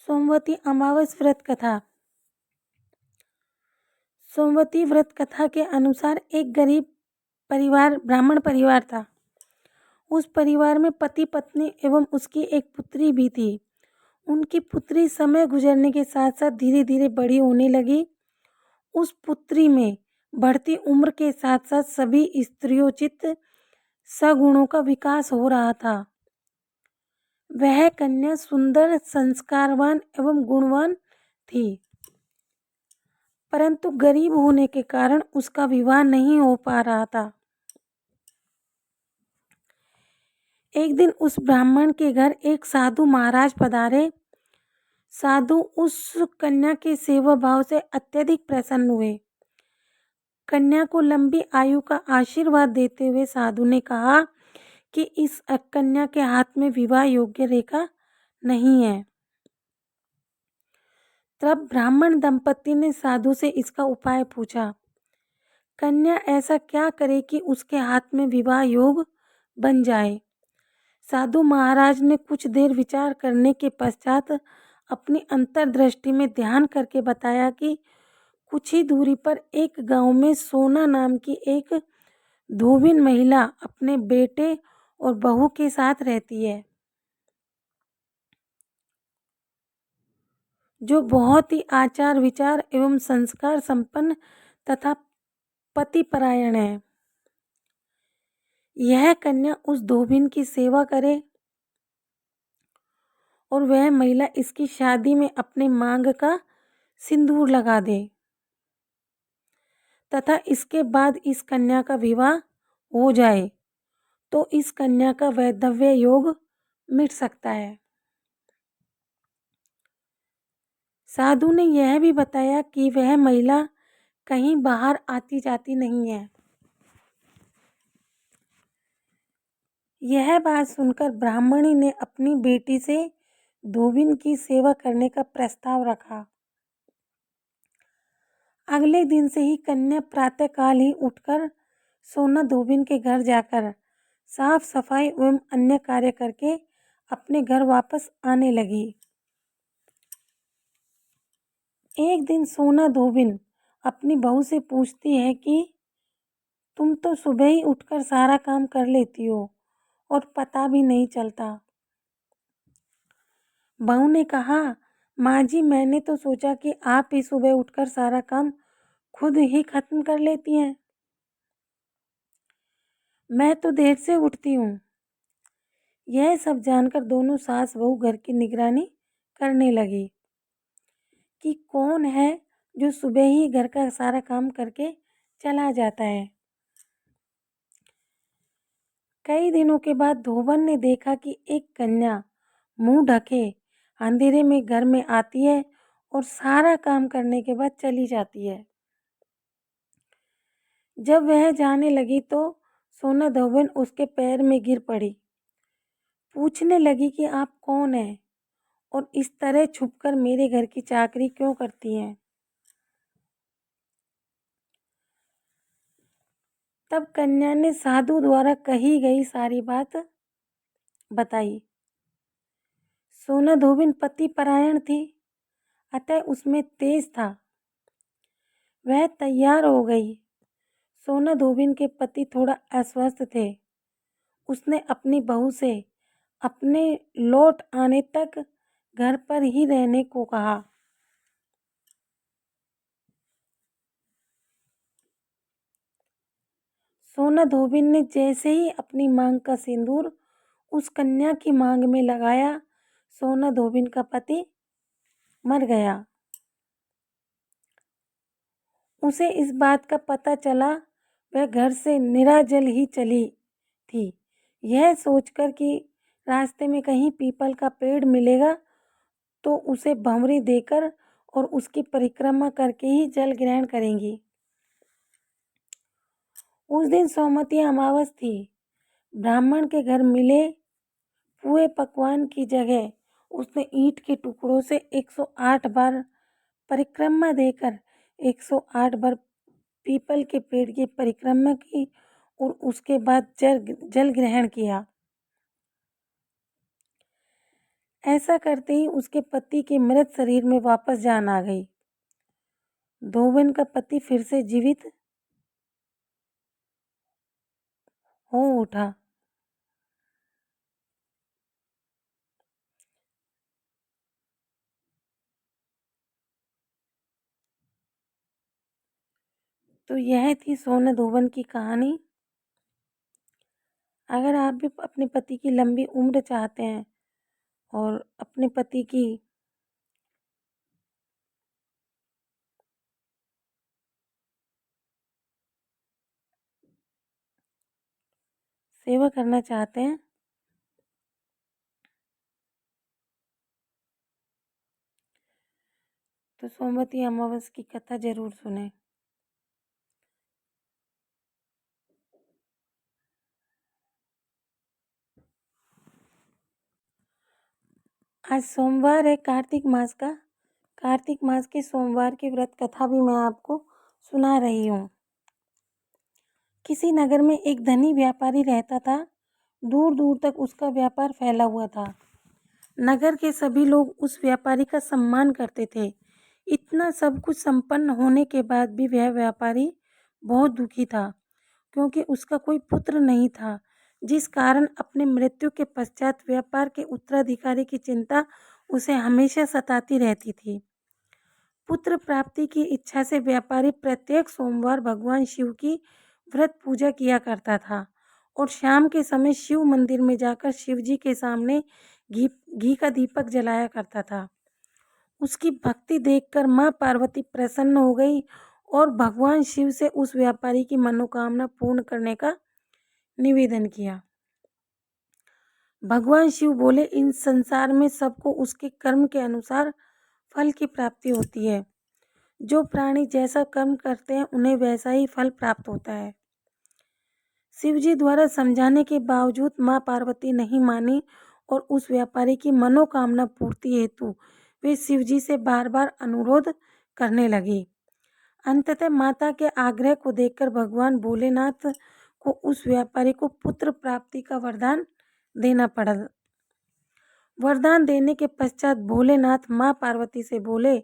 सोमवती अमावस व्रत कथा। सोमवती व्रत कथा के अनुसार एक गरीब परिवार ब्राह्मण परिवार था। उस परिवार में पति पत्नी एवं उसकी एक पुत्री भी थी। उनकी पुत्री समय गुजरने के साथ साथ धीरे धीरे बड़ी होने लगी। उस पुत्री में बढ़ती उम्र के साथ साथ सभी स्त्रियोचित सगुणों का विकास हो रहा था। वह कन्या सुंदर, संस्कारवान एवं गुणवान थी, परंतु गरीब होने के कारण उसका विवाह नहीं हो पा रहा था। एक दिन उस ब्राह्मण के घर एक साधु महाराज पधारे। साधु उस कन्या के सेवा भाव से अत्यधिक प्रसन्न हुए। कन्या को लंबी आयु का आशीर्वाद देते हुए साधु ने कहा कि इस कन्या के हाथ में विवाह योग्य रेखा नहीं है। तब ब्राह्मण दंपति ने साधु से इसका उपाय पूछा। कन्या ऐसा क्या करे कि उसके हाथ में विवाह योग बन जाए। साधु महाराज ने कुछ देर विचार करने के पश्चात अपनी अंतर्दृष्टि में ध्यान करके बताया कि कुछ ही दूरी पर एक गांव में सोना नाम की एक धोबिन महिला अपने बेटे और बहू के साथ रहती है, जो बहुत ही आचार विचार एवं संस्कार संपन्न तथा पतिपरायण है। यह कन्या उस धोबिन की सेवा करे और वह महिला इसकी शादी में अपने मांग का सिंदूर लगा दे तथा इसके बाद इस कन्या का विवाह हो जाए तो इस कन्या का वैधव्य योग मिट सकता है। साधु ने यह भी बताया कि वह महिला कहीं बाहर आती जाती नहीं है। यह बात सुनकर ब्राह्मणी ने अपनी बेटी से धोबिन की सेवा करने का प्रस्ताव रखा। अगले दिन से ही कन्या प्रातःकाल ही उठकर सोना धोबिन के घर जाकर साफ सफाई एवं अन्य कार्य करके अपने घर वापस आने लगी। एक दिन सोना धोबिन अपनी बहू से पूछती है कि तुम तो सुबह ही उठकर सारा काम कर लेती हो और पता भी नहीं चलता। बहू ने कहा, माँ जी, मैंने तो सोचा कि आप ही सुबह उठकर सारा काम खुद ही खत्म कर लेती हैं। मैं तो देर से उठती हूँ। यह सब जानकर दोनों सास बहू घर की निगरानी करने लगी कि कौन है जो सुबह ही घर का सारा काम करके चला जाता है। कई दिनों के बाद धोबन ने देखा कि एक कन्या मुंह ढके अंधेरे में घर में आती है और सारा काम करने के बाद चली जाती है। जब वह जाने लगी तो सोना धोबन उसके पैर में गिर पड़ी। पूछने लगी कि आप कौन हैं और इस तरह छुपकर मेरे घर की चाकरी क्यों करती हैं। तब कन्या ने साधु द्वारा कही गई सारी बात बताई। सोना धोबिन पति परायण थी, अतः उसमें तेज था। वह तैयार हो गई। सोना धोबिन के पति थोड़ा अस्वस्थ थे। उसने अपनी बहू से अपने लौट आने तक घर पर ही रहने को कहा। सोना धोबिन ने जैसे ही अपनी मांग का सिंदूर उस कन्या की मांग में लगाया, सोना धोबिन का पति मर गया। उसे इस बात का पता चला। वह घर से निराजल ही चली थी, यह सोचकर कि रास्ते में कहीं पीपल का पेड़ मिलेगा तो उसे भंवरी देकर और उसकी परिक्रमा करके ही जल ग्रहण करेंगी। उस दिन सोमवती अमावस थी। ब्राह्मण के घर मिले पुए पकवान की जगह उसने ईंट के टुकड़ों से 108 बार परिक्रमा देकर 108 बार पीपल के पेड़ की परिक्रमा की और उसके बाद जल ग्रहण किया। ऐसा करते ही उसके पति के मृत शरीर में वापस जान आ गई। धोबन का पति फिर से जीवित हो उठा। तो यह थी सोना धोबन की कहानी। अगर आप भी अपने पति की लंबी उम्र चाहते हैं और अपने पति की सेवा करना चाहते हैं तो सोमवती अमावस की कथा जरूर सुने। आज सोमवार है कार्तिक मास का। कार्तिक मास के सोमवार की व्रत कथा भी मैं आपको सुना रही हूँ। किसी नगर में एक धनी व्यापारी रहता था। दूर दूर तक उसका व्यापार फैला हुआ था। नगर के सभी लोग उस व्यापारी का सम्मान करते थे। इतना सब कुछ संपन्न होने के बाद भी वह व्यापारी बहुत दुखी था, क्योंकि उसका कोई पुत्र नहीं था, जिस कारण अपने मृत्यु के पश्चात व्यापार के उत्तराधिकारी की चिंता उसे हमेशा सताती रहती थी। पुत्र प्राप्ति की इच्छा से व्यापारी प्रत्येक सोमवार भगवान शिव की व्रत पूजा किया करता था और शाम के समय शिव मंदिर में जाकर शिव जी के सामने घी का दीपक जलाया करता था। उसकी भक्ति देखकर मां पार्वती प्रसन्न हो गई और भगवान शिव से उस व्यापारी की मनोकामना पूर्ण करने का निवेदन किया। भगवान शिव बोले, इन संसार में सबको उसके कर्म के अनुसार फल की प्राप्ति होती है। जो प्राणी जैसा कर्म करते हैं उन्हें वैसा ही फल प्राप्त होता है। शिवजी द्वारा समझाने के बावजूद मां पार्वती नहीं मानी और उस व्यापारी की मनोकामना पूर्ति हेतु वे शिवजी से बार बार अनुरोध करने लगी। अंततः माता के आग्रह को देखकर भगवान भोलेनाथ को उस व्यापारी को पुत्र प्राप्ति का वरदान देना पड़ा। वरदान देने के पश्चात भोलेनाथ मां पार्वती से बोले,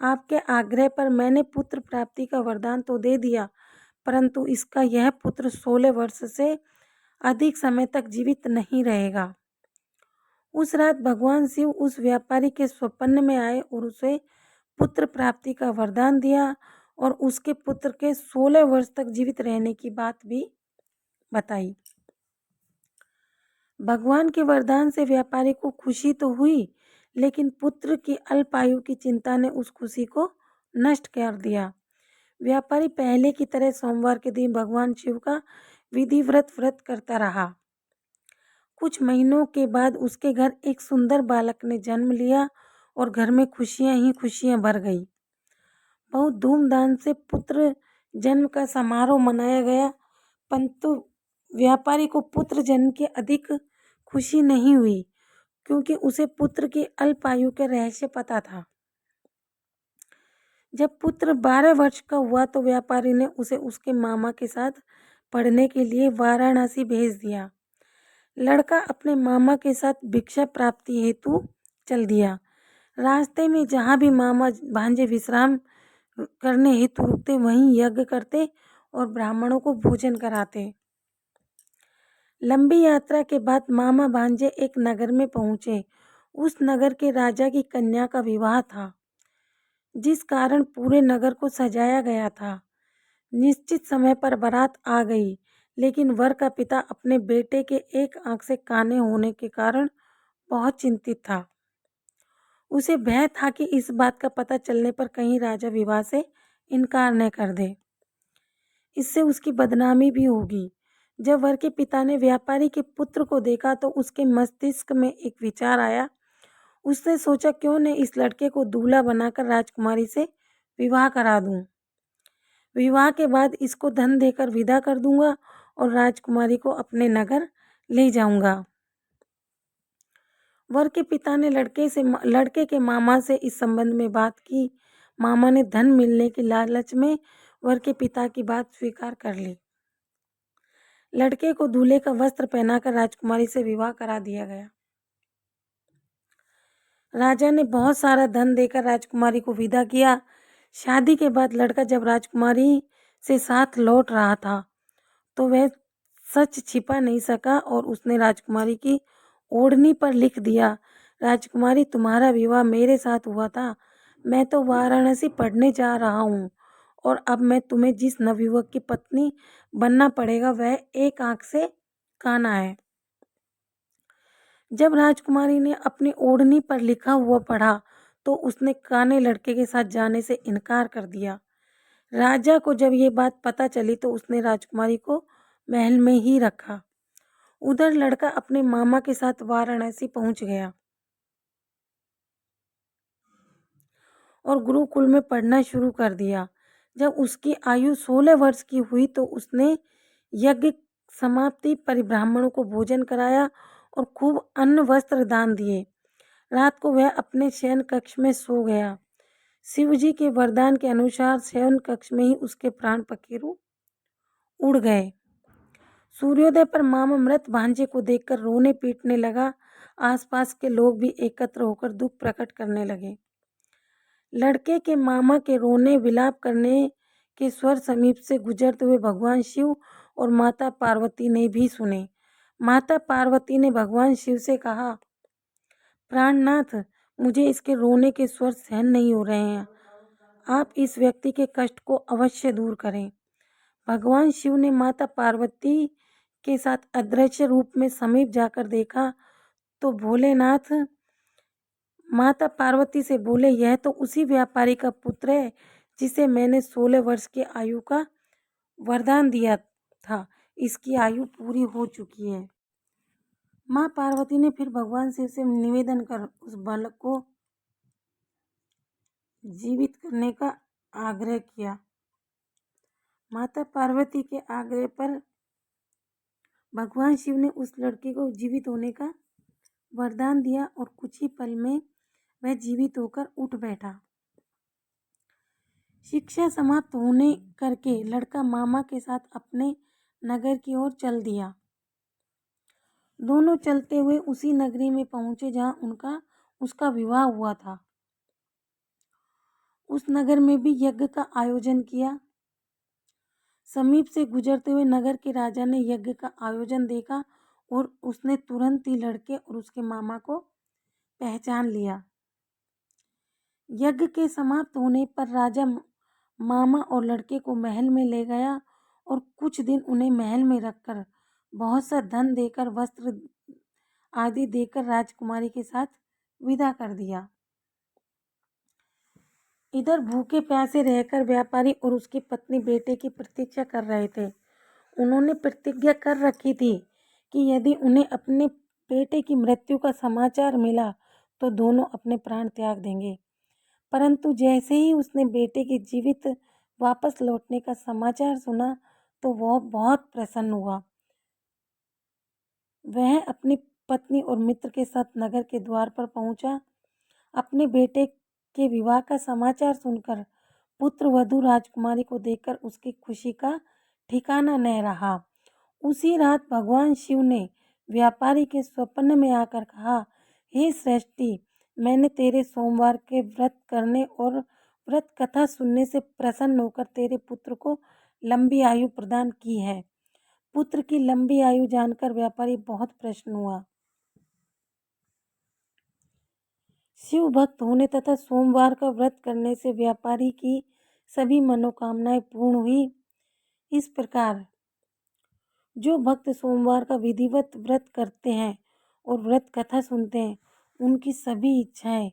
आपके आग्रह पर मैंने पुत्र प्राप्ति का वरदान तो दे दिया, परंतु इसका यह पुत्र 16 वर्ष से अधिक समय तक जीवित नहीं रहेगा। उस रात भगवान शिव उस व्यापारी के स्वप्न में आए और उसे पुत्र प्राप्ति का वरदान दिया और उसके पुत्र के 16 वर्ष तक जीवित रहने की बात भी बताई। भगवान के वरदान से व्यापारी को खुशी तो हुई, लेकिन पुत्र की अल्पायु की चिंता ने उस खुशी को नष्ट कर दिया। व्यापारी पहले की तरह सोमवार के दिन भगवान शिव का विधिवत व्रत करता रहा। कुछ महीनों के बाद उसके घर एक सुंदर बालक ने जन्म लिया और घर में खुशियां ही खुशियां भर गई। बहुत धूमधाम से पुत्र जन्म का समारोह मनाया गया, परंतु व्यापारी को पुत्र जन्म की अधिक खुशी नहीं हुई, क्योंकि उसे पुत्र की अल्पायु के रहस्य पता था। जब पुत्र 12 वर्ष का हुआ तो व्यापारी ने उसे उसके मामा के साथ पढ़ने के लिए वाराणसी भेज दिया। लड़का अपने मामा के साथ भिक्षा प्राप्ति हेतु चल दिया। रास्ते में जहाँ भी मामा भांजे विश्राम करने हेतु रुकते वहीं यज्ञ करते और ब्राह्मणों को भोजन कराते। लंबी यात्रा के बाद मामा भांजे एक नगर में पहुंचे। उस नगर के राजा की कन्या का विवाह था, जिस कारण पूरे नगर को सजाया गया था। निश्चित समय पर बारात आ गई, लेकिन वर का पिता अपने बेटे के एक आंख से काने होने के कारण बहुत चिंतित था। उसे भय था कि इस बात का पता चलने पर कहीं राजा विवाह से इनकार न कर दे, इससे उसकी बदनामी भी होगी। जब वर के पिता ने व्यापारी के पुत्र को देखा तो उसके मस्तिष्क में एक विचार आया। उसने सोचा, क्यों न इस लड़के को दूल्हा बनाकर राजकुमारी से विवाह करा दूं। विवाह के बाद इसको धन देकर विदा कर दूंगा और राजकुमारी को अपने नगर ले जाऊंगा। वर के पिता ने लड़के के मामा से इस संबंध में बात की। मामा ने धन मिलने के लालच में वर के पिता की बात स्वीकार कर ली। लड़के को दूल्हे का वस्त्र पहनाकर राजकुमारी से विवाह करा दिया गया। राजा ने बहुत सारा धन देकर राजकुमारी को विदा किया। शादी के बाद लड़का जब राजकुमारी से साथ लौट रहा था तो वह सच छिपा नहीं सका और उसने राजकुमारी की ओढ़नी पर लिख दिया, राजकुमारी तुम्हारा विवाह मेरे साथ हुआ था। मैं तो वाराणसी पढ़ने जा रहा हूँ और अब मैं तुम्हें जिस नवयुवक की पत्नी बनना पड़ेगा वह एक आंख से काना है। जब राजकुमारी ने अपनी ओढ़नी पर लिखा हुआ पढ़ा तो उसने काने लड़के के साथ जाने से इनकार कर दिया। राजा को जब ये बात पता चली तो उसने राजकुमारी को महल में ही रखा। उधर लड़का अपने मामा के साथ वाराणसी पहुंच गया और गुरुकुल में पढ़ना शुरू कर दिया। जब उसकी आयु 16 वर्ष की हुई तो उसने यज्ञ समाप्ति पर ब्राह्मणों को भोजन कराया और खूब अन्न वस्त्र दान दिए। रात को वह अपने शयन कक्ष में सो गया। शिवजी के वरदान के अनुसार शयन कक्ष में ही उसके प्राण पखेरु उड़ गए। सूर्योदय पर मामा मृत भांजे को देखकर रोने पीटने लगा। आसपास के लोग भी एकत्र होकर दुख प्रकट करने लगे। लड़के के मामा के रोने विलाप करने के स्वर समीप से गुजरते हुए भगवान शिव और माता पार्वती ने भी सुने। माता पार्वती ने भगवान शिव से कहा, प्राणनाथ, मुझे इसके रोने के स्वर सहन नहीं हो रहे हैं। आप इस व्यक्ति के कष्ट को अवश्य दूर करें। भगवान शिव ने माता पार्वती के साथ अदृश्य रूप में समीप जाकर देखा तो भोलेनाथ माता पार्वती से बोले, यह तो उसी व्यापारी का पुत्र है जिसे मैंने 16 वर्ष की आयु का वरदान दिया था। इसकी आयु पूरी हो चुकी है। माँ पार्वती ने फिर भगवान शिव से निवेदन कर उस बालक को जीवित करने का आग्रह किया। माता पार्वती के आग्रह पर भगवान शिव ने उस लड़के को जीवित होने का वरदान दिया और कुछ ही पल में वह जीवित होकर उठ बैठा। शिक्षा समाप्त होने करके लड़का मामा के साथ अपने नगर की ओर चल दिया। दोनों चलते हुए उसी नगरी में पहुंचे जहां उसका विवाह हुआ था। उस नगर में भी यज्ञ का आयोजन किया। समीप से गुजरते हुए नगर के राजा ने यज्ञ का आयोजन देखा और उसने तुरंत ही लड़के और उसके मामा को पहचान लिया। यज्ञ के समाप्त होने पर राजा मामा और लड़के को महल में ले गया और कुछ दिन उन्हें महल में रखकर बहुत सा धन देकर वस्त्र आदि देकर राजकुमारी के साथ विदा कर दिया। इधर भूखे प्यासे रहकर व्यापारी और उसकी पत्नी बेटे की प्रतीक्षा कर रहे थे। उन्होंने प्रतिज्ञा कर रखी थी कि यदि उन्हें अपने बेटे की मृत्यु का समाचार मिला तो दोनों अपने प्राण त्याग देंगे। परंतु जैसे ही उसने बेटे के जीवित वापस लौटने का समाचार सुना तो वह बहुत प्रसन्न हुआ। वह अपनी पत्नी और मित्र के साथ नगर के द्वार पर पहुंचा। अपने बेटे के विवाह का समाचार सुनकर पुत्र वधू राजकुमारी को देखकर उसकी खुशी का ठिकाना न रहा। उसी रात भगवान शिव ने व्यापारी के स्वप्न में आकर कहा, हे सृष्टि, मैंने तेरे सोमवार के व्रत करने और व्रत कथा सुनने से प्रसन्न होकर तेरे पुत्र को लंबी आयु प्रदान की है। पुत्र की लंबी आयु जानकर व्यापारी बहुत प्रसन्न हुआ। शिव भक्त होने तथा सोमवार का व्रत करने से व्यापारी की सभी मनोकामनाएं पूर्ण हुई। इस प्रकार जो भक्त सोमवार का विधिवत व्रत करते हैं और व्रत कथा सुनते हैं उनकी सभी इच्छाएं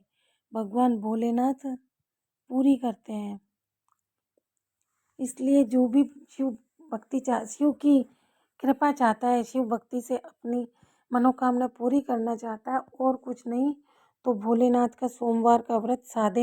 भगवान भोलेनाथ पूरी करते हैं। इसलिए जो भी शिव की कृपा चाहता है, शिव भक्ति से अपनी मनोकामना पूरी करना चाहता है और कुछ नहीं तो भोलेनाथ का सोमवार का व्रत सादे